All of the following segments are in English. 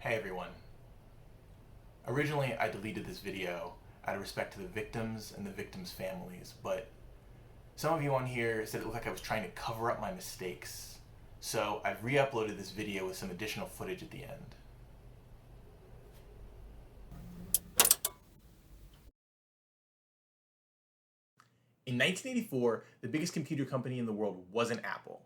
Hey everyone. Originally I deleted this video out of respect to the victims and the victims' families, but some of you on here said it looked like I was trying to cover up my mistakes. So I've re-uploaded this video with some additional footage at the end. In 1984, the biggest computer company in the world wasn't Apple.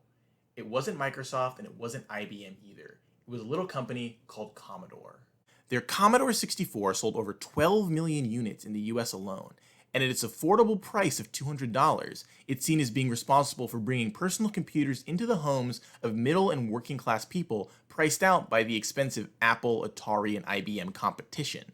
It wasn't Microsoft and it wasn't IBM either. It was a little company called Commodore. Their Commodore 64 sold over 12 million units in the US alone, and at its affordable price of $200, it's seen as being responsible for bringing personal computers into the homes of middle and working class people priced out by the expensive Apple, Atari, and IBM competition.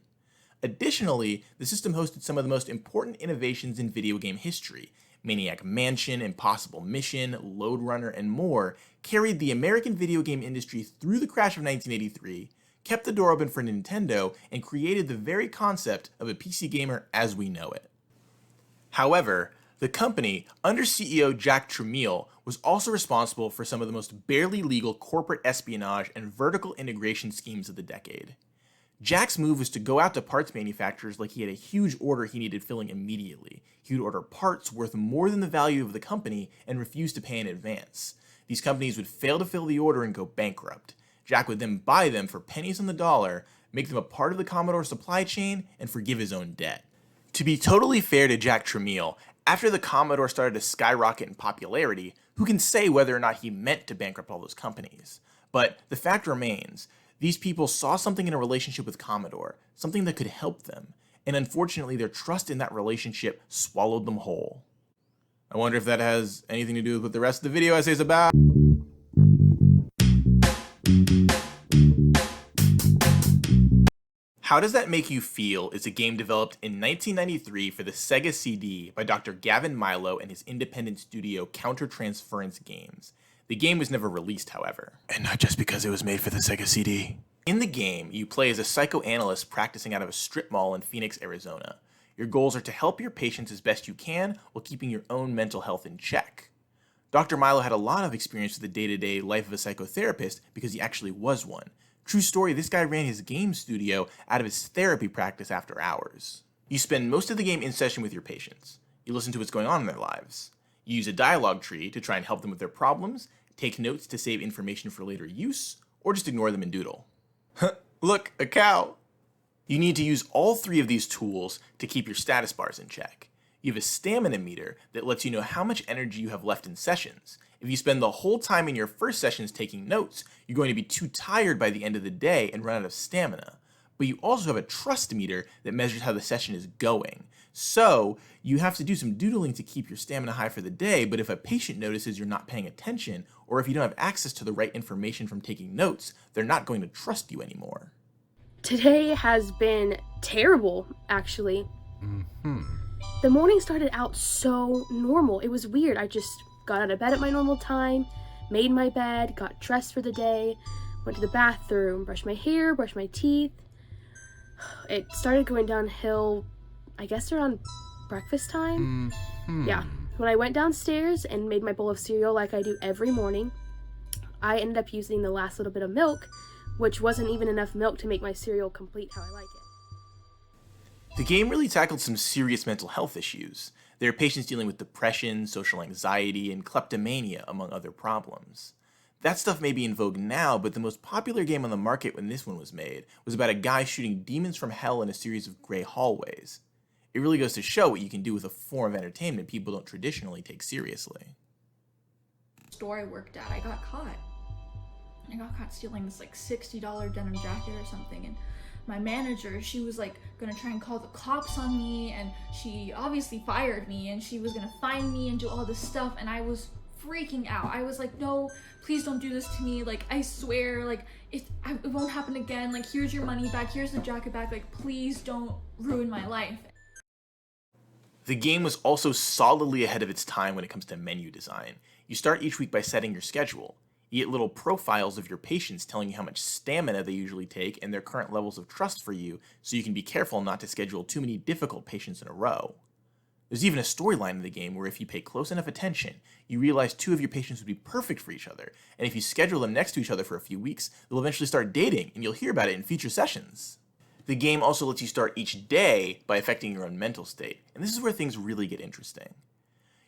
Additionally, the system hosted some of the most important innovations in video game history. Maniac Mansion, Impossible Mission, Lode Runner, and more carried the American video game industry through the crash of 1983, kept the door open for Nintendo, and created the very concept of a PC gamer as we know it. However, the company, under CEO Jack Tramiel, was also responsible for some of the most barely legal corporate espionage and vertical integration schemes of the decade. Jack's move was to go out to parts manufacturers like he had a huge order he needed filling immediately. He would order parts worth more than the value of the company and refuse to pay in advance. These companies would fail to fill the order and go bankrupt. Jack would then buy them for pennies on the dollar, make them a part of the Commodore supply chain, and forgive his own debt. To be totally fair to Jack Tramiel, after the Commodore started to skyrocket in popularity, who can say whether or not he meant to bankrupt all those companies? But the fact remains, these people saw something in a relationship with Commodore, something that could help them, and unfortunately their trust in that relationship swallowed them whole. I wonder if that has anything to do with what the rest of the video essay is about. How Does That Make You Feel is a game developed in 1993 for the Sega CD by Dr. Gavin Milo and his independent studio Countertransference Games. The game was never released, however. And not just because it was made for the Sega CD. In the game, you play as a psychoanalyst practicing out of a strip mall in Phoenix, Arizona. Your goals are to help your patients as best you can while keeping your own mental health in check. Dr. Milo had a lot of experience with the day-to-day life of a psychotherapist because he actually was one. True story, this guy ran his game studio out of his therapy practice after hours. You spend most of the game in session with your patients. You listen to what's going on in their lives. You use a dialogue tree to try and help them with their problems, take notes to save information for later use, or just ignore them and doodle. Look, a cow! You need to use all three of these tools to keep your status bars in check. You have a stamina meter that lets you know how much energy you have left in sessions. If you spend the whole time in your first sessions taking notes, you're going to be too tired by the end of the day and run out of stamina. But you also have a trust meter that measures how the session is going. So you have to do some doodling to keep your stamina high for the day, but if a patient notices you're not paying attention, or if you don't have access to the right information from taking notes, they're not going to trust you anymore. Today has been terrible, actually. The morning started out so normal. It was weird. I just got out of bed at my normal time, made my bed, got dressed for the day, went to the bathroom, brushed my hair, brushed my teeth. It started going downhill, I guess around breakfast time. Yeah. When I went downstairs and made my bowl of cereal like I do every morning, I ended up using the last little bit of milk, which wasn't even enough milk to make my cereal complete how I like it. The game really tackled some serious mental health issues. There are patients dealing with depression, social anxiety, and kleptomania, among other problems. That stuff may be in vogue now, but the most popular game on the market when this one was made was about a guy shooting demons from hell in a series of gray hallways. It really goes to show what you can do with a form of entertainment people don't traditionally take seriously. Store I worked at, I got caught stealing this like $60 denim jacket or something, and my manager, she was like gonna try and call the cops on me, and she obviously fired me, and she was gonna fine me and do all this stuff, and I was freaking out. I was like, no, please don't do this to me, like I swear, like it won't happen again, like here's your money back, here's the jacket back, like please don't ruin my life. The game was also solidly ahead of its time when it comes to menu design. You start each week by setting your schedule. You get little profiles of your patients telling you how much stamina they usually take and their current levels of trust for you, so you can be careful not to schedule too many difficult patients in a row. There's even a storyline in the game where if you pay close enough attention, you realize two of your patients would be perfect for each other, and if you schedule them next to each other for a few weeks, they'll eventually start dating, and you'll hear about it in future sessions. The game also lets you start each day by affecting your own mental state, and this is where things really get interesting.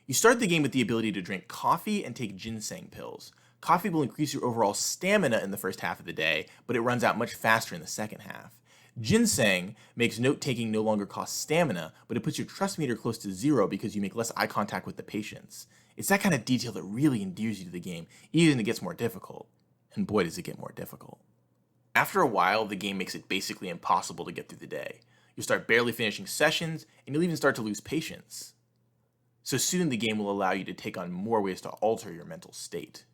You start the game with the ability to drink coffee and take ginseng pills. Coffee will increase your overall stamina in the first half of the day, but it runs out much faster in the second half. Ginseng makes note-taking no longer cost stamina, but it puts your trust meter close to 0 because you make less eye contact with the patients. It's that kind of detail that really endears you to the game, even as it gets more difficult. And boy does it get more difficult. After a while, the game makes it basically impossible to get through the day. You'll start barely finishing sessions, and you'll even start to lose patience. So soon the game will allow you to take on more ways to alter your mental state.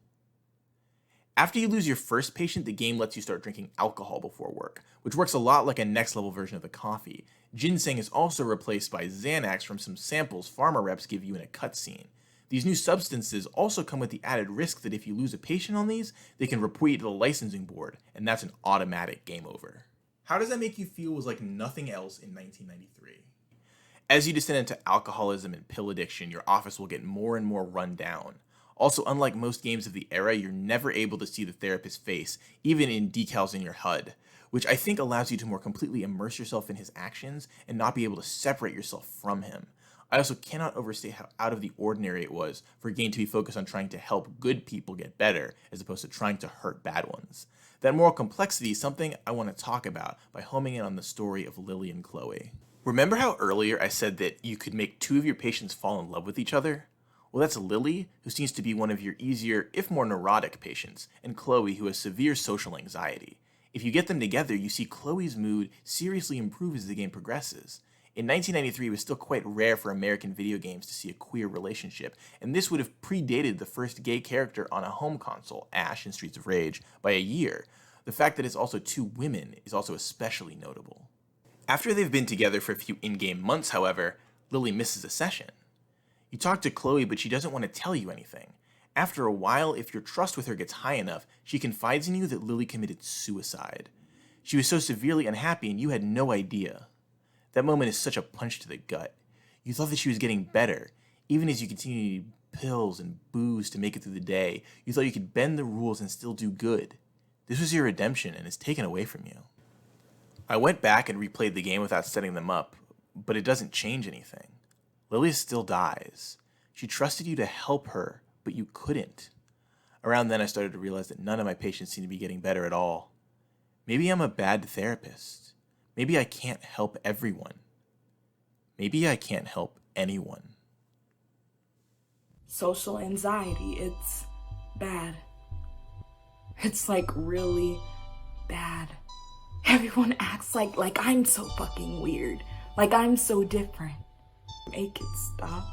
After you lose your first patient, the game lets you start drinking alcohol before work, which works a lot like a next level version of the coffee. Ginseng is also replaced by Xanax from some samples pharma reps give you in a cutscene. These new substances also come with the added risk that if you lose a patient on these, they can report you to the licensing board, and that's an automatic game over. How Does That Make You Feel was like nothing else in 1993. As you descend into alcoholism and pill addiction, your office will get more and more run down. Also, unlike most games of the era, you're never able to see the therapist's face, even in decals in your HUD, which I think allows you to more completely immerse yourself in his actions and not be able to separate yourself from him. I also cannot overstate how out of the ordinary it was for a game to be focused on trying to help good people get better, as opposed to trying to hurt bad ones. That moral complexity is something I want to talk about by homing in on the story of Lily and Chloe. Remember how earlier I said that you could make two of your patients fall in love with each other? Well, that's Lily, who seems to be one of your easier, if more neurotic patients, and Chloe, who has severe social anxiety. If you get them together, you see Chloe's mood seriously improve as the game progresses. In 1993, it was still quite rare for American video games to see a queer relationship, and this would have predated the first gay character on a home console, Ash in Streets of Rage, by a year. The fact that it's also two women is also especially notable. After they've been together for a few in-game months, however, Lily misses a session. You talk to Chloe, but she doesn't want to tell you anything. After a while, if your trust with her gets high enough, she confides in you that Lily committed suicide. She was so severely unhappy and you had no idea. That moment is such a punch to the gut. You thought that she was getting better. Even as you continued to need pills and booze to make it through the day, you thought you could bend the rules and still do good. This was your redemption and it's taken away from you. I went back and replayed the game without setting them up, but it doesn't change anything. Lily still dies. She trusted you to help her, but you couldn't. Around then I started to realize that none of my patients seemed to be getting better at all. Maybe I'm a bad therapist. Maybe I can't help everyone. Maybe I can't help anyone. Social anxiety, it's bad. It's like really bad. Everyone acts like I'm so fucking weird. Like I'm so different. Make it stop.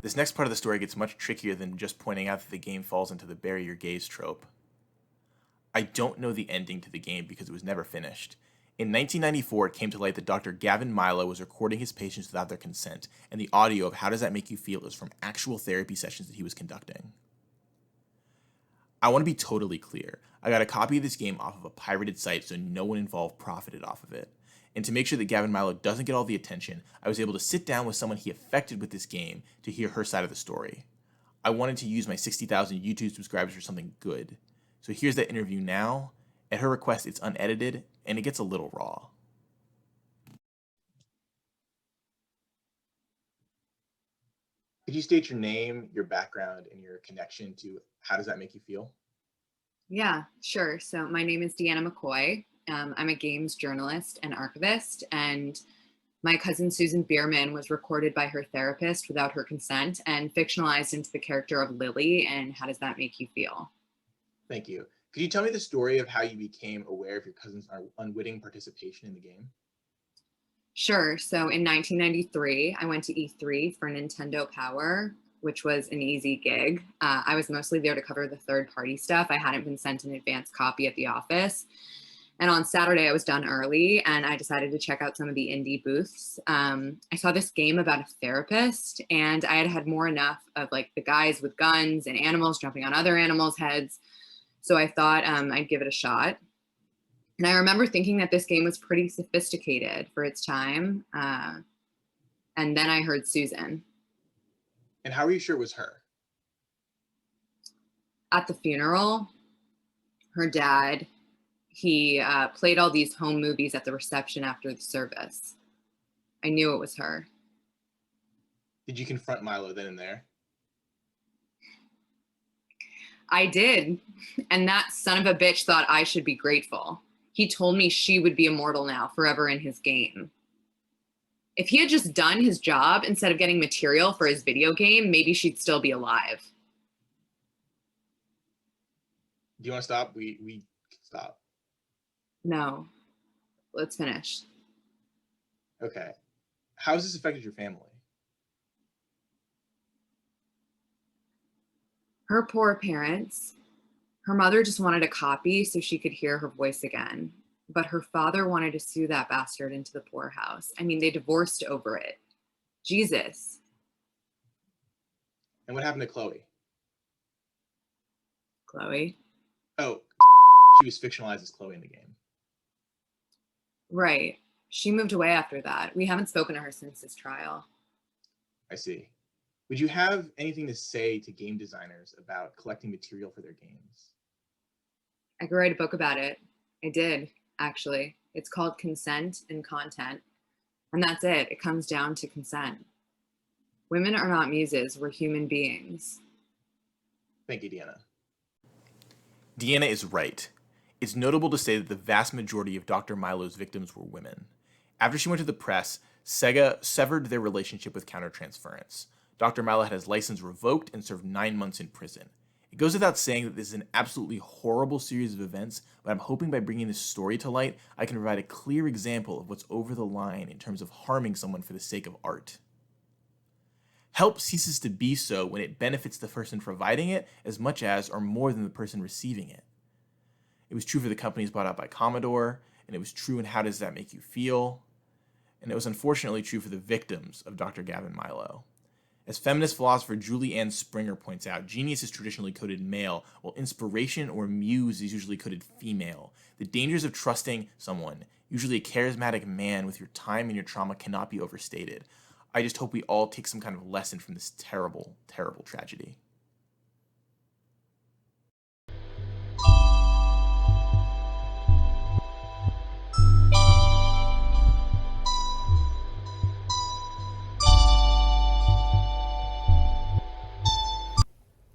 This next part of the story gets much trickier than just pointing out that the game falls into the bury your gaze trope. I don't know the ending to the game because it was never finished. In 1994, it came to light that Dr. Gavin Milo was recording his patients without their consent, and the audio of How Does That Make You Feel is from actual therapy sessions that he was conducting. I want to be totally clear. I got a copy of this game off of a pirated site so no one involved profited off of it. And to make sure that Gavin Milo doesn't get all the attention, I was able to sit down with someone he affected with this game to hear her side of the story. I wanted to use my 60,000 YouTube subscribers for something good. So here's that interview now. At her request, it's unedited, and it gets a little raw. Could you state your name, your background, and your connection to How Does That Make You Feel? Yeah, sure. So my name is Deanna McCoy. I'm a games journalist and archivist, and my cousin Susan Bierman was recorded by her therapist without her consent and fictionalized into the character of Lily. And How Does That Make You Feel? Thank you. Could you tell me the story of how you became aware of your cousin's unwitting participation in the game? Sure. So in 1993, I went to E3 for Nintendo Power, which was an easy gig. I was mostly there to cover the third-party stuff. I hadn't been sent an advance copy at the office. And on Saturday, I was done early and I decided to check out some of the indie booths. I saw this game about a therapist and I had had more enough of like the guys with guns and animals jumping on other animals' heads. So I thought I'd give it a shot. And I remember thinking that this game was pretty sophisticated for its time. And then I heard Susan. And how are you sure it was her? At the funeral, her dad, he played all these home movies at the reception after the service. I knew it was her. Did you confront Milo then and there? I did. And that son of a bitch thought I should be grateful. He told me she would be immortal now, forever in his game. If he had just done his job instead of getting material for his video game, maybe she'd still be alive. Do you want to stop? We can stop. No. Let's finish. Okay. How has this affected your family? Her poor parents. Her mother just wanted a copy so she could hear her voice again. But her father wanted to sue that bastard into the poorhouse. I mean, they divorced over it. Jesus. And what happened to Chloe? Chloe? Oh, she was fictionalized as Chloe in the game. Right. She moved away after that. We haven't spoken to her since his trial. I see. Would you have anything to say to game designers about collecting material for their games? I could write a book about it. I did, actually. It's called Consent and Content. And that's it. It comes down to consent. Women are not muses. We're human beings. Thank you, Deanna. Deanna is right. It's notable to say that the vast majority of Dr. Milo's victims were women. After she went to the press, Sega severed their relationship with countertransference. Dr. Milo had his license revoked and served 9 months in prison. It goes without saying that this is an absolutely horrible series of events, but I'm hoping by bringing this story to light, I can provide a clear example of what's over the line in terms of harming someone for the sake of art. Help ceases to be so when it benefits the person providing it as much as or more than the person receiving it. It was true for the companies bought out by Commodore, and it was true in How Does That Make You Feel? And it was unfortunately true for the victims of Dr. Gavin Milo. As feminist philosopher Julie Ann Springer points out, genius is traditionally coded male, while inspiration or muse is usually coded female. The dangers of trusting someone, usually a charismatic man, with your time and your trauma cannot be overstated. I just hope we all take some kind of lesson from this terrible, terrible tragedy.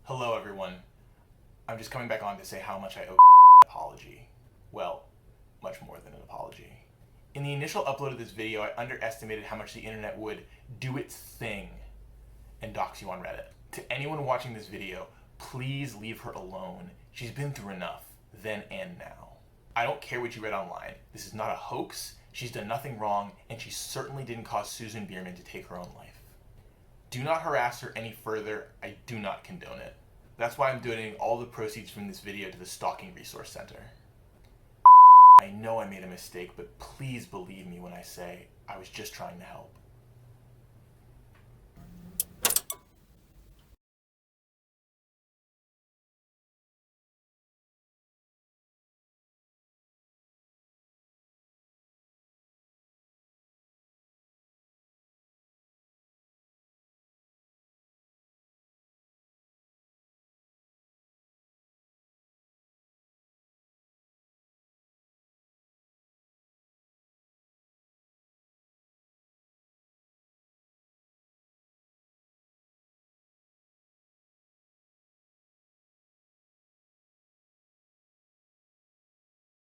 Hello, everyone. I'm just coming back on to say how much I owe an apology. Well, much more than an apology. In the initial upload of this video, I underestimated how much the internet would do its thing and dox you on Reddit. To anyone watching this video, please leave her alone. She's been through enough, then and now. I don't care what you read online. This is not a hoax, she's done nothing wrong, and she certainly didn't cause Susan Bierman to take her own life. Do not harass her any further. I do not condone it. That's why I'm donating all the proceeds from this video to the Stalking Resource Center. I know I made a mistake, but please believe me when I say I was just trying to help.